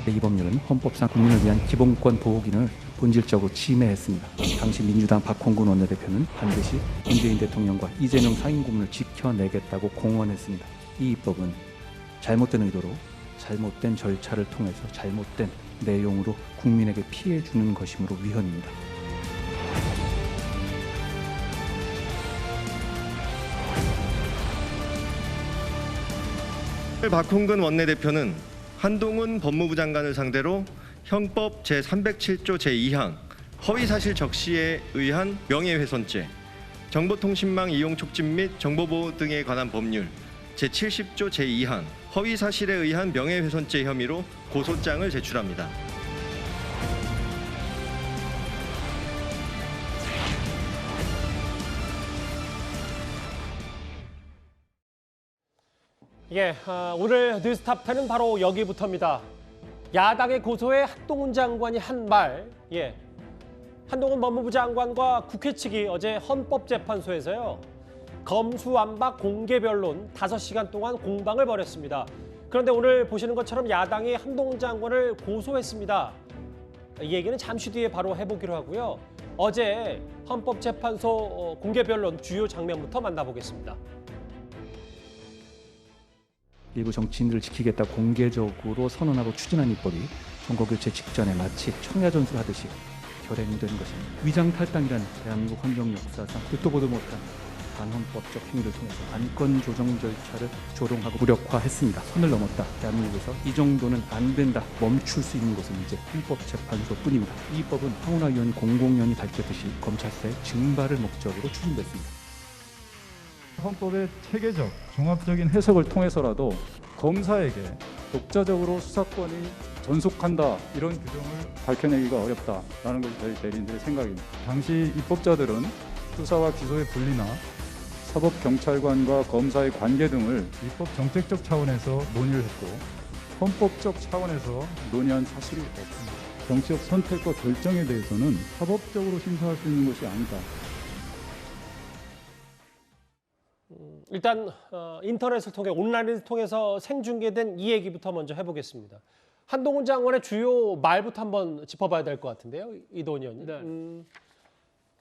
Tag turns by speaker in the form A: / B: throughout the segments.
A: 이 법률은 헌법상 국민을 위한 기본권 보호 기능을 본질적으로 침해했습니다. 당시 민주당 박홍근 원내대표는 반드시 문재인 대통령과 이재명 상임고문을 지켜내겠다고 공언했습니다. 이 입법은 잘못된 의도로 잘못된 절차를 통해서 잘못된 내용으로 국민에게 피해 주는 것이므로 위헌입니다.
B: 박홍근 원내대표는 한동훈 법무부 장관을 상대로 형법 제307조 제2항 허위사실 적시에 의한 명예훼손죄, 정보통신망 이용 촉진 및 정보보호 등에 관한 법률 제70조 제2항 허위사실에 의한 명예훼손죄 혐의로 고소장을 제출합니다.
C: 오늘 뉴스탑 10은 바로 여기부터입니다. 야당의 고소에 한동훈 장관이 한 말, 한동훈 법무부 장관과 국회 측이 어제 헌법재판소에서요. 검수완박 공개변론 5시간 동안 공방을 벌였습니다. 그런데 오늘 보시는 것처럼 야당이 한동훈 장관을 고소했습니다. 이 얘기는 잠시 뒤에 바로 해보기로 하고요. 어제 헌법재판소 공개변론 주요 장면부터 만나보겠습니다.
A: 일부 정치인들을 지키겠다 공개적으로 선언하고 추진한 입법이 선거교체 직전에 마치 청야전술하듯이 결행된 것입니다. 위장탈당이란 대한민국 헌정 역사상 듣도 보도 못한 반헌법적 행위를 통해서 안건 조정 절차를 조롱하고 무력화했습니다. 선을 넘었다. 대한민국에서 이 정도는 안 된다. 멈출 수 있는 곳은 이제 헌법재판소뿐입니다. 이 법은 황운하 의원이 공공연히 밝혔듯이 검찰사의 증발을 목적으로 추진됐습니다.
D: 헌법의 체계적, 종합적인 해석을 통해서라도 검사에게 독자적으로 수사권이 전속한다 이런 규정을 밝혀내기가 어렵다라는 것이 저희 대리인들의 생각입니다. 당시 입법자들은 수사와 기소의 분리나 사법경찰관과 검사의 관계 등을 입법 정책적 차원에서 논의를 했고 헌법적 차원에서 논의한 사실이 없습니다. 정치적 선택과 결정에 대해서는 사법적으로 심사할 수 있는 것이 아니다.
C: 일단 인터넷을 통해 온라인을 통해서 생중계된 이 얘기부터 먼저 해보겠습니다. 한동훈 장관의 주요 말부터 한번 짚어봐야 될 것 같은데요, 이도원 의원님.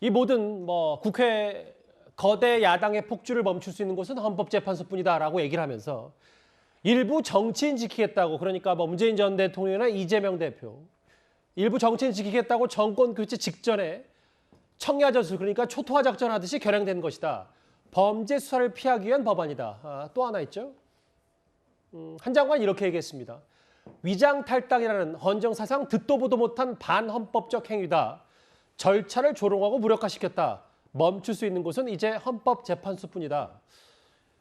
C: 이 모든 국회 거대 야당의 폭주를 멈출 수 있는 곳은 헌법재판소뿐이다라고 얘기를 하면서 일부 정치인 지키겠다고, 그러니까 문재인 전 대통령이나 이재명 대표, 일부 정치인 지키겠다고 정권 교체 직전에 청야전술, 그러니까 초토화 작전 하듯이 결행된 것이다. 범죄 수사를 피하기 위한 법안이다. 또 하나 있죠. 한 장관이 이렇게 얘기했습니다. 위장탈당이라는 헌정사상 듣도 보도 못한 반헌법적 행위다. 절차를 조롱하고 무력화시켰다. 멈출 수 있는 곳은 이제 헌법재판소뿐이다.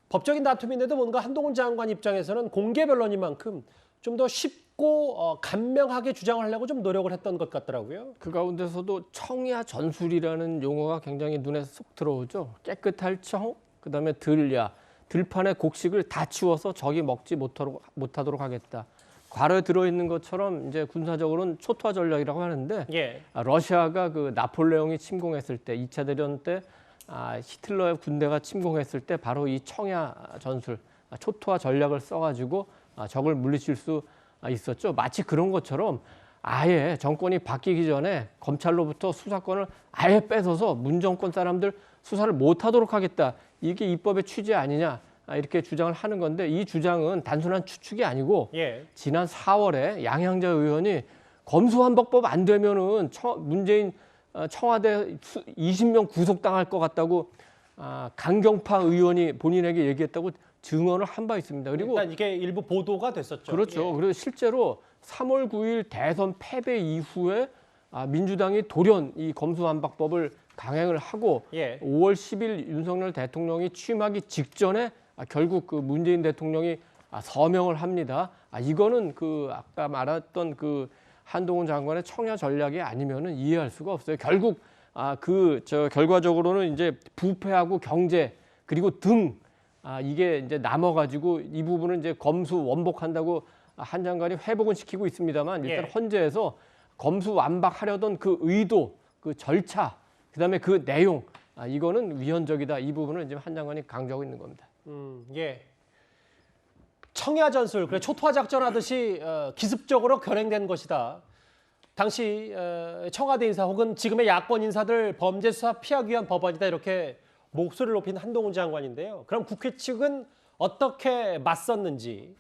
C: 법적인 다툼인데도 뭔가 한동훈 장관 입장에서는 공개변론인 만큼 좀 더 쉽고 간명하게 주장을 하려고 좀 노력을 했던 것 같더라고요.
E: 그 가운데서도 청야 전술이라는 용어가 굉장히 눈에 쏙 들어오죠. 깨끗할 청, 그다음에 들야, 들판의 곡식을 다 치워서 적이 먹지 못하도록 하겠다. 괄호에 들어있는 것처럼 이제 군사적으로는 초토화 전략이라고 하는데 러시아가 그 나폴레옹이 침공했을 때 2차 대전 때 히틀러의 군대가 침공했을 때 바로 이 청야 전술, 초토화 전략을 써가지고 적을 물리칠 수 있었죠. 마치 그런 것처럼 아예 정권이 바뀌기 전에 검찰로부터 수사권을 아예 뺏어서 문정권 사람들 수사를 못하도록 하겠다. 이게 입법의 취지 아니냐 이렇게 주장을 하는 건데 이 주장은 단순한 추측이 아니고 지난 4월에 양향자 의원이 검수완박법 안 되면은 문재인 청와대 20명 구속당할 것 같다고 강경파 의원이 본인에게 얘기했다고 증언을 한 바 있습니다. 그리고
C: 일단 이게 일부 보도가 됐었죠.
E: 그렇죠. 그리고 실제로 3월 9일 대선 패배 이후에 민주당이 돌연 이 검수완박법을 강행을 하고 5월 10일 윤석열 대통령이 취임하기 직전에 결국 그 문재인 대통령이 서명을 합니다. 이거는 그 아까 말했던 그 한동훈 장관의 청야 전략이 아니면은 이해할 수가 없어요. 결국 결과적으로는 이제 부패하고 경제 그리고 등 이게 이제 남아가지고 이 부분은 이제 검수 원복한다고 한 장관이 회복은 시키고 있습니다만 일단 헌재에서 검수 완박하려던 그 의도, 그 절차, 그다음에 그 내용 이거는 위헌적이다. 이 부분을 지금 한 장관이 강조하고 있는 겁니다.
C: 청야 전술, 그래 초토화 작전하듯이 기습적으로 결행된 것이다. 당시 청와대 인사 혹은 지금의 야권 인사들 범죄 수사 피하기 위한 법안이다 이렇게 목소리를 높인 한동훈 장관인데요. 그럼 국회 측은 어떻게 맞섰는지.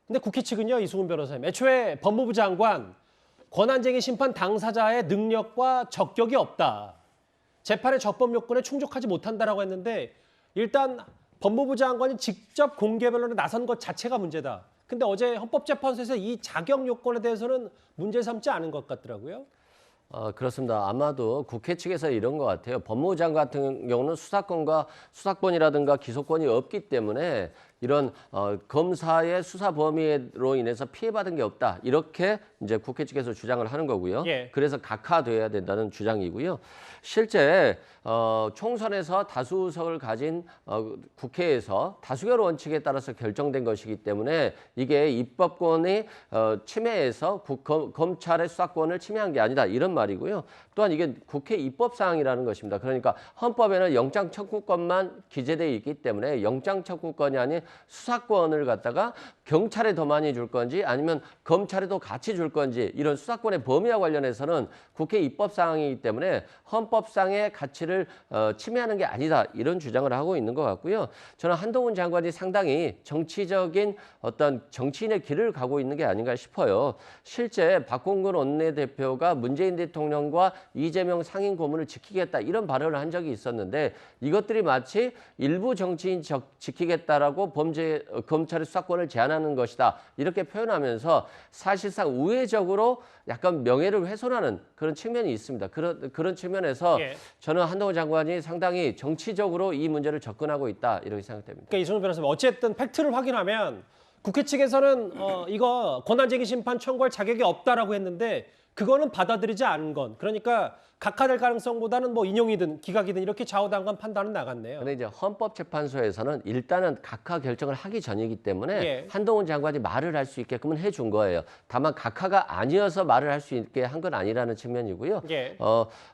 C: 근데 국회 측은요, 이수근 변호사님, 애초에 법무부 장관 권한쟁의 심판 당사자의 능력과 적격이 없다. 재판의 적법 요건에 충족하지 못한다라고 했는데 일단 법무부 장관이 직접 공개 변론에 나선 것 자체가 문제다. 근데 어제 헌법재판소에서 이 자격 요건에 대해서는 문제 삼지 않은 것 같더라고요.
F: 그렇습니다. 아마도 국회 측에서 이런 것 같아요. 법무부 장관 같은 경우는 수사권이라든가 기소권이 없기 때문에 이런 검사의 수사 범위로 인해서 피해받은 게 없다. 이렇게 이제 국회 측에서 주장을 하는 거고요.
C: 예.
F: 그래서 각하돼야 된다는 주장이고요. 실제 총선에서 다수석을 가진 국회에서 다수결 원칙에 따라서 결정된 것이기 때문에 이게 입법권이 침해해서 검찰의 수사권을 침해한 게 아니다. 이런 말이고요. 또한 이게 국회 입법 사항이라는 것입니다. 그러니까 헌법에는 영장 청구권만 기재되어 있기 때문에 영장 청구권이 아닌 수사권을 갖다가 경찰에 더 많이 줄 건지 아니면 검찰에도 같이 줄 건지 이런 수사권의 범위와 관련해서는 국회 입법 사항이기 때문에 헌법상의 가치를 침해하는 게 아니다. 이런 주장을 하고 있는 것 같고요. 저는 한동훈 장관이 상당히 정치적인 어떤 정치인의 길을 가고 있는 게 아닌가 싶어요. 실제 박홍근 원내대표가 문재인 대통령과 이재명 상임 고문을 지키겠다 이런 발언을 한 적이 있었는데 이것들이 마치 일부 정치인 지키겠다라고 검찰의 수사권을 제한하는 것이다 이렇게 표현하면서 사실상 우회적으로 약간 명예를 훼손하는 그런 측면이 있습니다. 그런 측면에서
C: 예.
F: 저는 한동훈 장관이 상당히 정치적으로 이 문제를 접근하고 있다 이렇게 생각됩니다.
C: 그러니까 이승훈 변호사님, 어쨌든 팩트를 확인하면 국회 측에서는 이거 권한쟁의 심판 청구할 자격이 없다라고 했는데 그거는 받아들이지 않은 건, 그러니까 각하될 가능성보다는 뭐 인용이든 기각이든 이렇게 좌우당간 판단은 나갔네요.
F: 근데 이제 헌법재판소에서는 일단은 각하 결정을 하기 전이기 때문에
C: 예.
F: 한동훈 장관이 말을 할 수 있게끔은 해준 거예요. 다만 각하가 아니어서 말을 할 수 있게 한 건 아니라는 측면이고요.
C: 예.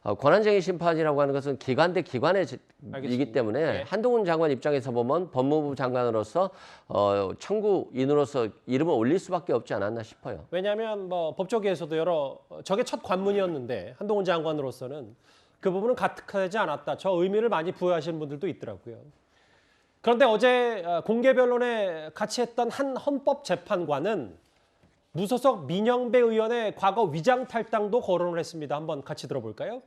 F: 권한쟁의 심판이라고 하는 것은 기관 대 기관의 이기 때문에
C: 예.
F: 한동훈 장관 입장에서 보면 법무부 장관으로서 청구인으로서 이름을 올릴 수밖에 없지 않았나 싶어요.
C: 왜냐하면 뭐 법조계에서도 저게 첫 관문이었는데 한동훈 장관으로서는 그 부분은 가특하지 않았다. 저 의미를 많이 부여하시는 분들도 있더라고요. 그런데 어제 공개 변론에 같이 했던 한 헌법재판관은 무소속 민영배 의원의 과거 위장 탈당도 거론을 했습니다. 한번 같이 들어볼까요?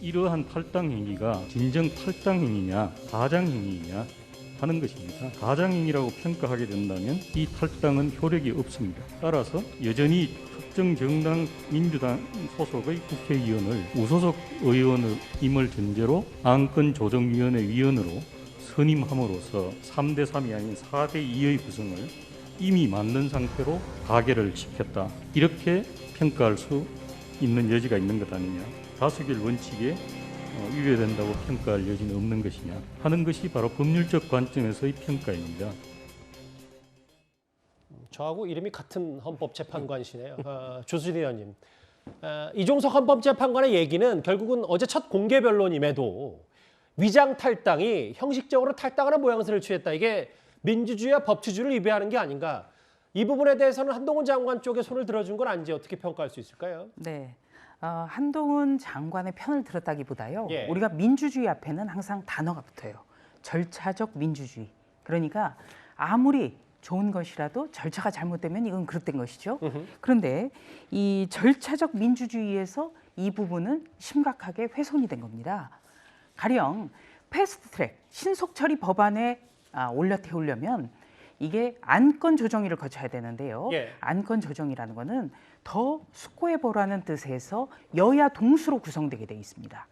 A: 이러한 탈당 행위가 진정 탈당 행위냐 가장 행위냐 하는 것입니다. 가장 행위라고 평가하게 된다면 이 탈당은 효력이 없습니다. 따라서 여전히 특정 정당 민주당 소속의 국회의원을 무소속 의원임을 전제로 안건조정위원회 위원으로 선임함으로써 3대3이 아닌 4대2의 구성을 이미 만든 상태로 가결을 시켰다. 이렇게 평가할 수 있는 여지가 있는 것 아니냐. 다수결 원칙에 위배된다고 평가할 여지는 없는 것이냐 하는 것이 바로 법률적 관점에서의 평가입니다.
C: 저하고 이름이 같은 헌법재판관이시네요. 조수진 의원님. 이종석 헌법재판관의 얘기는 결국은 어제 첫 공개 변론임에도 위장 탈당이 형식적으로 탈당하는 모양새를 취했다. 이게 민주주의와 법치주의를 위배하는 게 아닌가. 이 부분에 대해서는 한동훈 장관 쪽에 손을 들어준 건 아닌지 어떻게 평가할 수 있을까요?
G: 네. 한동훈 장관의 편을 들었다기보다요.
C: 예.
G: 우리가 민주주의 앞에는 항상 단어가 붙어요. 절차적 민주주의. 그러니까 아무리 좋은 것이라도 절차가 잘못되면 이건 그릇된 것이죠. 그런데 이 절차적 민주주의에서 이 부분은 심각하게 훼손이 된 겁니다. 가령 패스트트랙 신속 처리 법안에 올려 태우려면 이게 안건 조정위를 거쳐야 되는데요.
C: 예.
G: 안건 조정이라는 거는 더 숙고해 보라는 뜻에서 여야 동수로 구성되게 돼 있습니다.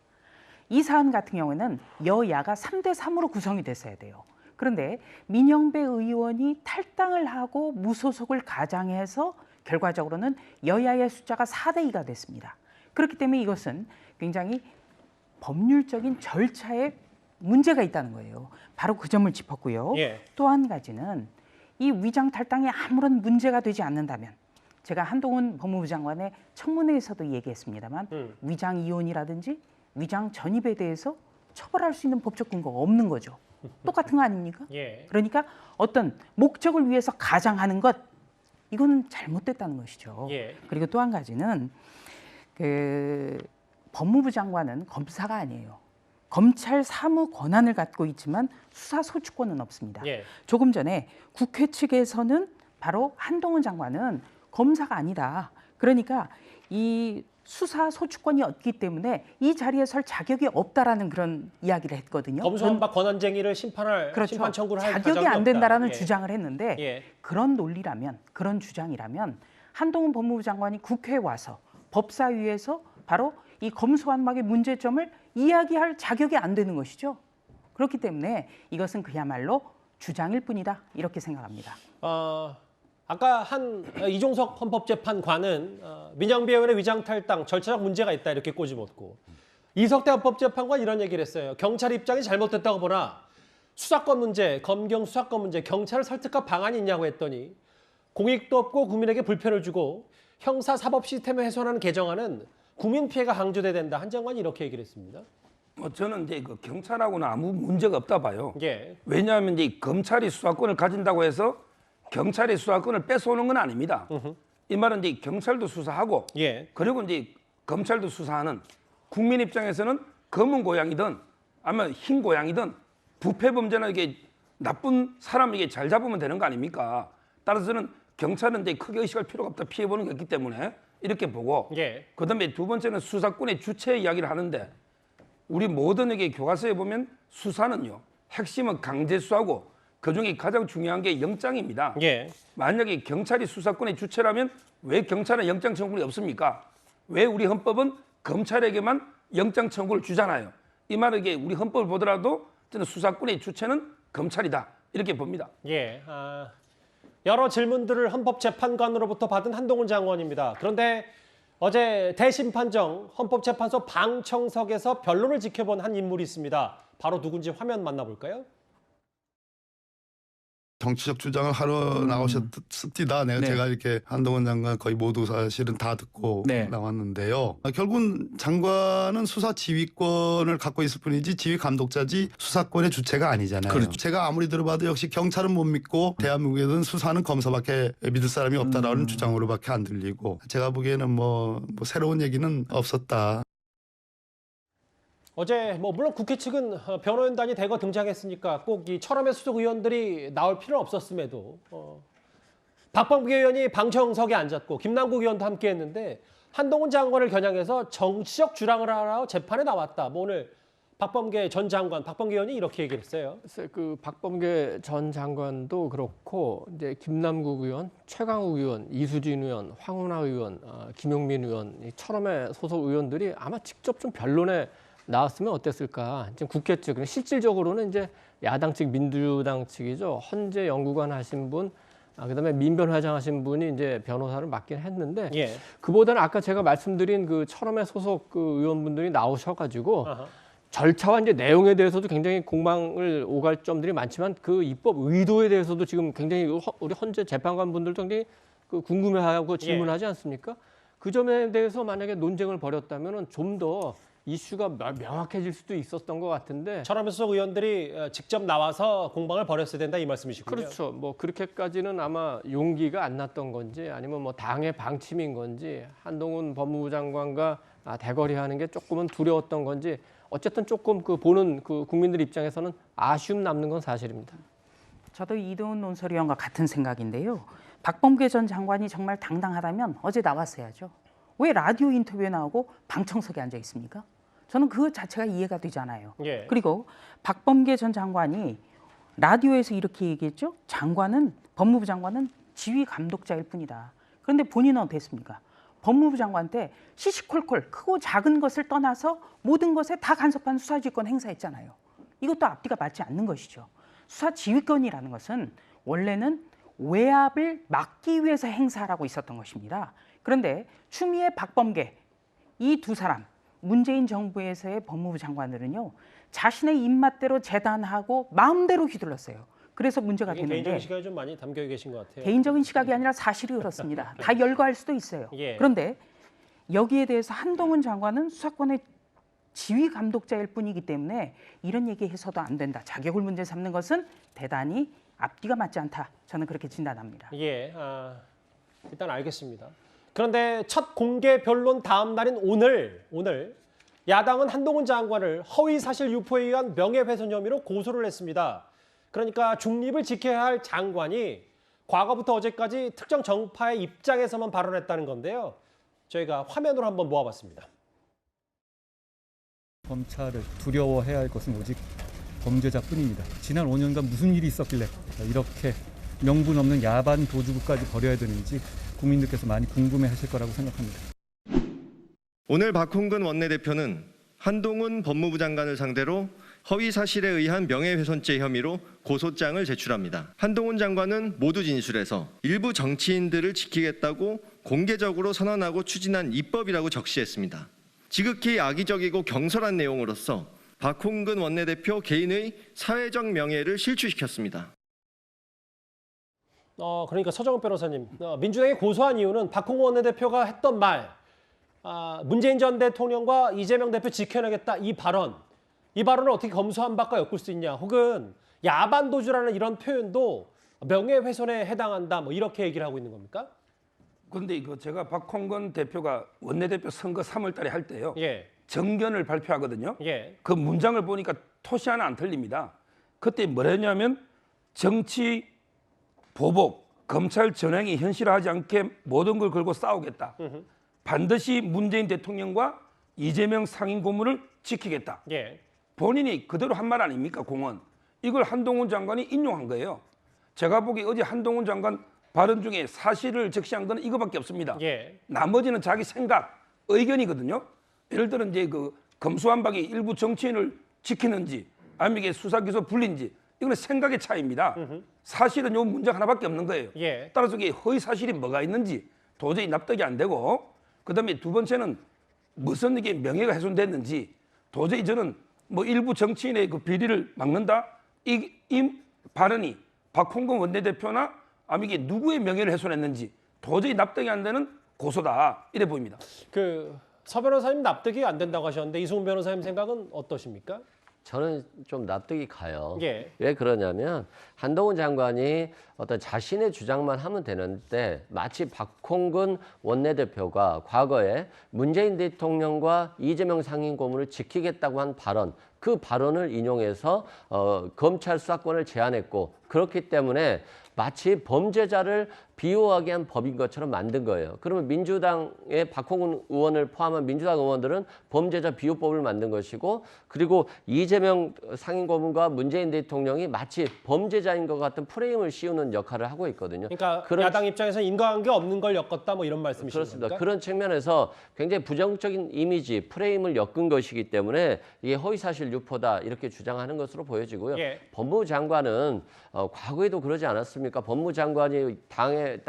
G: 이 사안 같은 경우에는 여야가 3대3으로 구성이 됐어야 돼요. 그런데 민영배 의원이 탈당을 하고 무소속을 가장해서 결과적으로는 여야의 숫자가 4대2가 됐습니다. 그렇기 때문에 이것은 굉장히 법률적인 절차에 문제가 있다는 거예요. 바로 그 점을 짚었고요.
C: 예.
G: 또 한 가지는 이 위장 탈당이 아무런 문제가 되지 않는다면 제가 한동훈 법무부 장관의 청문회에서도 얘기했습니다만 위장 이혼이라든지 위장 전입에 대해서 처벌할 수 있는 법적 근거가 없는 거죠. 똑같은 거 아닙니까?
C: 예.
G: 그러니까 어떤 목적을 위해서 가장하는 것, 이거는 잘못됐다는 것이죠.
C: 예.
G: 그리고 또 한 가지는 그 법무부 장관은 검사가 아니에요. 검찰 사무 권한을 갖고 있지만 수사 소추권은 없습니다.
C: 예.
G: 조금 전에 국회 측에서는 바로 한동훈 장관은 검사가 아니다. 그러니까 이 수사 소추권이 없기 때문에 이 자리에 설 자격이 없다라는 그런 이야기를 했거든요.
C: 검수완박 권한쟁의를 심판할
G: 그렇죠.
C: 심판 청구를 할
G: 자격이
C: 자격이
G: 안 된다라는
C: 없다. 예.
G: 주장을 했는데
C: 예.
G: 그런 논리라면, 그런 주장이라면 한동훈 법무부 장관이 국회에 와서 법사위에서 바로 이 검수완박의 문제점을 이야기할 자격이 안 되는 것이죠. 그렇기 때문에 이것은 그야말로 주장일 뿐이다, 이렇게 생각합니다.
C: 아까 이종석 헌법재판관은 민영비 의원의 위장탈당 절차적 문제가 있다 이렇게 꼬집었고, 이석대 헌법재판관 이런 얘기를 했어요. 경찰 입장이 잘못됐다고 보나 수사권 문제, 검경 수사권 문제, 경찰을 설득할 방안이 있냐고 했더니 공익도 없고 국민에게 불편을 주고 형사사법 시스템을 훼손하는 개정안은 국민 피해가 강조돼야 된다. 한 장관이 이렇게 얘기를 했습니다.
H: 저는 이제 그 경찰하고는 아무 문제가 없다 봐요.
C: 예.
H: 왜냐하면 이제 검찰이 수사권을 가진다고 해서 경찰이 수사권을 뺏어오는 건 아닙니다. 이 말은 이제 경찰도 수사하고,
C: 예.
H: 그리고 이제 검찰도 수사하는, 국민 입장에서는 검은 고양이든 아마 흰 고양이든 부패 범죄나 이게 나쁜 사람에게 잘 잡으면 되는 거 아닙니까? 따라서는 경찰은 이제 크게 의식할 필요가 없다, 피해 보는 게 없기 때문에 이렇게 보고,
C: 예.
H: 그다음에 두 번째는 수사권의 주체 이야기를 하는데, 우리 모든 에게 교과서에 보면 수사는요, 핵심은 강제 수사고 그중에 가장 중요한 게 영장입니다.
C: 예.
H: 만약에 경찰이 수사권의 주체라면 왜 경찰은 영장 청구권이 없습니까? 왜 우리 헌법은 검찰에게만 영장 청구를 주잖아요. 이 말은 이게 우리 헌법을 보더라도 저는 수사권의 주체는 검찰이다, 이렇게 봅니다.
C: 예. 여러 질문들을 헌법재판관으로부터 받은 한동훈 장관입니다. 그런데 어제 대심판정 헌법재판소 방청석에서 변론을 지켜본 한 인물이 있습니다. 바로 누군지 화면 만나볼까요?
I: 정치적 주장을 하러 나오셨습니다. 제가 이렇게 한동훈 장관 거의 모두 사실은 다 듣고
A: 네.
I: 나왔는데요. 결국은 장관은 수사 지휘권을 갖고 있을 뿐이지 지휘 감독자지 수사권의 주체가 아니잖아요.
A: 그렇죠.
I: 제가 아무리 들어봐도 역시 경찰은 못 믿고 대한민국에서는 수사는 검사밖에 믿을 사람이 없다라는 주장으로밖에 안 들리고, 제가 보기에는 뭐 새로운 얘기는 없었다.
C: 어제 물론 국회 측은 변호인단이 대거 등장했으니까 꼭 이 철험의 수석 의원들이 나올 필요는 없었음에도 박범계 의원이 방청석에 앉았고 김남국 의원도 함께했는데 한동훈 장관을 겨냥해서 정치적 주장을 하러 재판에 나왔다. 오늘 박범계 전 장관, 박범계 의원이 이렇게 얘기를 했어요.
E: 글쎄, 그 박범계 전 장관도 그렇고 이제 김남국 의원, 최강욱 의원, 이수진 의원, 황운하 의원, 김용민 의원, 이 철험의 소속 의원들이 아마 직접 좀 변론에 나왔으면 어땠을까? 지금 국회 측은 실질적으로는 이제 야당 측, 민주당 측이죠. 헌재 연구관 하신 분, 그다음에 민변회장 하신 분이 이제 변호사를 맡긴 했는데,
C: 예.
E: 그보다는 아까 제가 말씀드린 그 철험의 소속 그 의원분들이 나오셔가지고 절차와 이제 내용에 대해서도 굉장히 공방을 오갈 점들이 많지만 그 입법 의도에 대해서도 지금 굉장히 우리 헌재 재판관분들도 굉장히 그 궁금해하고 질문하지 않습니까? 그 점에 대해서 만약에 논쟁을 벌였다면은 좀 더 이슈가 명확해질 수도 있었던 것 같은데.
C: 철험의 수석 의원들이 직접 나와서 공방을 벌였어야 된다 이 말씀이시군요.
E: 그렇죠. 뭐 그렇게까지는 아마 용기가 안 났던 건지 아니면 뭐 당의 방침인 건지 한동훈 법무부 장관과 대거리하는 게 조금은 두려웠던 건지 어쨌든 조금 그 보는 그 국민들 입장에서는 아쉬움 남는 건 사실입니다.
G: 저도 이동훈 논설위원과 같은 생각인데요. 박범계 전 장관이 정말 당당하다면 어제 나왔어야죠. 왜 라디오 인터뷰에 나오고 방청석에 앉아 있습니까? 저는 그 자체가 이해가 되잖아요.
C: 예.
G: 그리고 박범계 전 장관이 라디오에서 이렇게 얘기했죠. 법무부 장관은 지휘 감독자일 뿐이다. 그런데 본인은 어땠습니까? 법무부 장관 때 시시콜콜 크고 작은 것을 떠나서 모든 것에 다 간섭한 수사지휘권 행사했잖아요. 이것도 앞뒤가 맞지 않는 것이죠. 수사지휘권이라는 것은 원래는 외압을 막기 위해서 행사하라고 있었던 것입니다. 그런데 추미애, 박범계 이 두 사람, 문재인 정부에서의 법무부 장관들은요, 자신의 입맛대로 재단하고 마음대로 휘둘렀어요. 그래서 문제가
C: 이게
G: 되는데,
C: 개인적인 시각이 좀 많이 담겨 계신 것 같아요.
G: 개인적인 시각이 아니라 사실이 그렇습니다. 다 열거할 수도 있어요.
C: 예.
G: 그런데 여기에 대해서 한동훈 장관은 수사권의 지휘 감독자일 뿐이기 때문에 이런 얘기해서도 안 된다. 자격을 문제 삼는 것은 대단히 앞뒤가 맞지 않다. 저는 그렇게 진단합니다.
C: 예, 일단 알겠습니다. 그런데 첫 공개 변론 다음 날인 오늘 야당은 한동훈 장관을 허위사실 유포에 의한 명예훼손 혐의로 고소를 했습니다. 그러니까 중립을 지켜야 할 장관이 과거부터 어제까지 특정 정파의 입장에서만 발언했다는 건데요. 저희가 화면으로 한번 모아봤습니다.
A: 검찰을 두려워해야 할 것은 오직 범죄자뿐입니다. 지난 5년간 무슨 일이 있었길래 이렇게 명분 없는 야반 도주구까지 벌여야 되는지 국민들께서 많이 궁금해하실 거라고 생각합니다.
B: 오늘 박홍근 원내대표는 한동훈 법무부 장관을 상대로 허위 사실에 의한 명예훼손죄 혐의로 고소장을 제출합니다. 한동훈 장관은 모두 진술해서 일부 정치인들을 지키겠다고 공개적으로 선언하고 추진한 입법이라고 적시했습니다. 지극히 악의적이고 경솔한 내용으로서 박홍근 원내대표 개인의 사회적 명예를 실추시켰습니다.
C: 그러니까 서정훈 변호사님, 민주당이 고소한 이유는 박홍근 원내대표가 했던 말, 문재인 전 대통령과 이재명 대표 지켜내겠다 이 발언을 어떻게 검수한 바가 엮을 수 있냐, 혹은 야반도주라는 이런 표현도 명예훼손에 해당한다, 뭐 이렇게 얘기를 하고 있는 겁니까?
H: 그런데 이거 제가 박홍근 대표가 원내대표 선거 3월 달에 할 때요.
C: 예.
H: 정견을 발표하거든요.
C: 예.
H: 그 문장을 보니까 토시 하나 안 틀립니다. 그때 뭐랬냐면 정치 보복, 검찰 전횡이 현실화하지 않게 모든 걸 걸고 싸우겠다. 반드시 문재인 대통령과 이재명 상임 고문을 지키겠다.
C: 예.
H: 본인이 그대로 한 말 아닙니까, 공언. 이걸 한동훈 장관이 인용한 거예요. 제가 보기 어제 한동훈 장관 발언 중에 사실을 적시한 건 이거밖에 없습니다.
C: 예.
H: 나머지는 자기 생각, 의견이거든요. 예를 들어 이제 그 검수완박이 일부 정치인을 지키는지 아니면 이게 수사기소 불린지 이거는 생각의 차이입니다. 사실은 요 문장 하나밖에 없는 거예요.
C: 예.
H: 따라서 이게 허위 사실이 뭐가 있는지 도저히 납득이 안 되고, 그다음에 두 번째는 무슨 이게 명예가 훼손됐는지 도저히 저는 뭐 일부 정치인의 그 비리를 막는다 이 발언이 박홍근 원내대표나 아니면 이게 누구의 명예를 훼손했는지 도저히 납득이 안 되는 고소다 이래 보입니다.
C: 서 변호사님 납득이 안 된다고 하셨는데 이승훈 변호사님 생각은 어떠십니까?
F: 저는 좀 납득이 가요.
C: 예.
F: 왜 그러냐면 한동훈 장관이 어떤 자신의 주장만 하면 되는데 마치 박홍근 원내대표가 과거에 문재인 대통령과 이재명 상임고문을 지키겠다고 한 발언, 그 발언을 인용해서 검찰 수사권을 제한했고, 그렇기 때문에 마치 범죄자를 비호하게 한 법인 것처럼 만든 거예요. 그러면 민주당의 박홍근 의원을 포함한 민주당 의원들은 범죄자 비호법을 만든 것이고, 그리고 이재명 상임고문과 문재인 대통령이 마치 범죄자인 것 같은 프레임을 씌우는 역할을 하고 있거든요.
C: 그러니까 야당 입장에서 인과관계 없는 걸 엮었다 뭐 이런 말씀이신
F: 그렇습니다.
C: 겁니까?
F: 그런 측면에서 굉장히 부정적인 이미지, 프레임을 엮은 것이기 때문에 이게 허위사실 유포다 이렇게 주장하는 것으로 보여지고요.
C: 예.
F: 법무부 장관은 과거에도 그러지 않았습니까? 법무부 장관이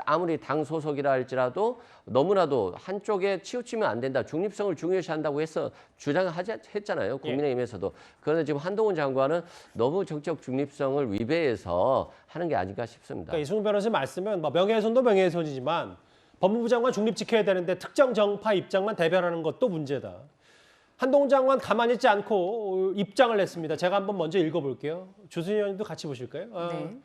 F: 아무리 당 소속이라 할지라도 너무나도 한쪽에 치우치면 안 된다. 중립성을 중요시한다고 해서 주장했잖아요. 국민의힘에서도. 그런데 지금 한동훈 장관은 너무 정치적 중립성을 위배해서 하는 게 아닌가 싶습니다.
C: 그러니까 이승훈 변호사님 말씀은 명예훼손도 명예훼손이지만 법무부 장관 중립 지켜야 되는데 특정 정파 입장만 대변하는 것도 문제다. 한동훈 장관 가만히 있지 않고 입장을 냈습니다. 제가 한번 먼저 읽어볼게요. 주순희 의원님도 같이 보실까요?
G: 네.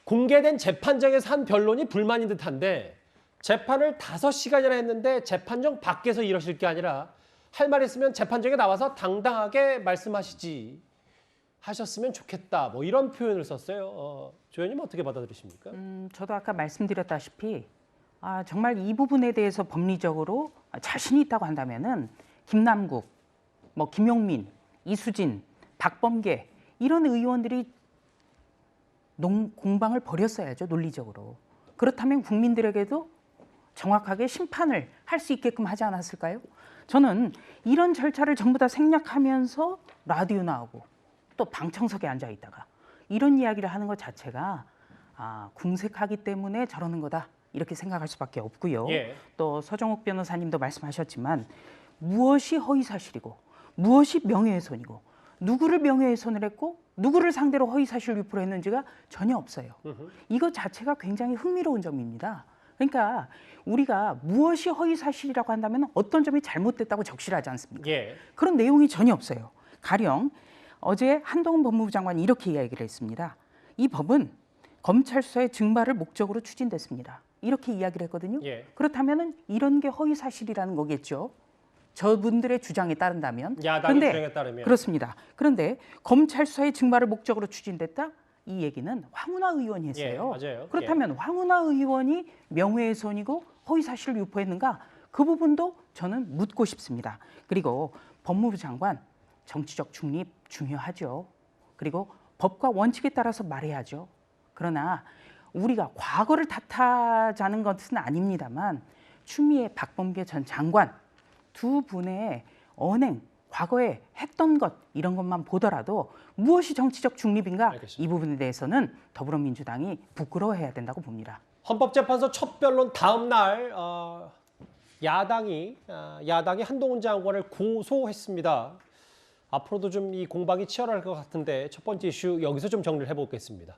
C: 공개된 재판정에서 한 변론이 불만인 듯한데 재판을 5시간이나 했는데 재판정 밖에서 이러실 게 아니라 할 말 있으면 재판정에 나와서 당당하게 말씀하시지 하셨으면 좋겠다. 뭐 이런 표현을 썼어요. 조 의원님 어떻게 받아들이십니까?
G: 저도 아까 말씀드렸다시피 정말 이 부분에 대해서 법리적으로 자신이 있다고 한다면은 김남국, 뭐 김용민, 이수진, 박범계 이런 의원들이 공방을 벌였어야죠, 논리적으로. 그렇다면 국민들에게도 정확하게 심판을 할 수 있게끔 하지 않았을까요? 저는 이런 절차를 전부 다 생략하면서 라디오 나오고 또 방청석에 앉아 있다가 이런 이야기를 하는 것 자체가 궁색하기 때문에 저러는 거다 이렇게 생각할 수밖에 없고요.
C: 예.
G: 또 서정욱 변호사님도 말씀하셨지만 무엇이 허위사실이고 무엇이 명예훼손이고 누구를 명예훼손을 했고 누구를 상대로 허위사실 유포를 했는지가 전혀 없어요. 이거 자체가 굉장히 흥미로운 점입니다. 그러니까 우리가 무엇이 허위 사실이라고 한다면 어떤 점이 잘못됐다고 적시하지 않습니까?
C: 예.
G: 그런 내용이 전혀 없어요. 가령 어제 한동훈 법무부 장관이 이렇게 이야기를 했습니다. 이 법은 검찰 수사의 증발을 목적으로 추진됐습니다. 이렇게 이야기를 했거든요.
C: 예.
G: 그렇다면 이런 게 허위 사실이라는 거겠죠. 저분들의 주장에 따른다면.
C: 야당의
G: 그런데
C: 주장에 따르면.
G: 그렇습니다. 그런데 검찰 수사의 증발을 목적으로 추진됐다? 이 얘기는 황운하 의원이 했어요.
C: 예, 맞아요.
G: 그렇다면 황운하 의원이 명예훼손이고 허위 사실을 유포했는가? 그 부분도 저는 묻고 싶습니다. 그리고 법무부 장관 정치적 중립 중요하죠. 그리고 법과 원칙에 따라서 말해야죠. 그러나 우리가 과거를 탓하자는 것은 아닙니다만 추미애 박범계 전 장관 두 분의 언행, 과거에 했던 것 이런 것만 보더라도 무엇이 정치적 중립인가
C: 알겠습니다.
G: 이 부분에 대해서는 더불어민주당이 부끄러워해야 된다고 봅니다.
C: 헌법재판소 첫 변론 다음 날 야당이 한동훈 장관을 고소했습니다. 앞으로도 좀 이 공방이 치열할 것 같은데 첫 번째 이슈 여기서 좀 정리를 해보겠습니다.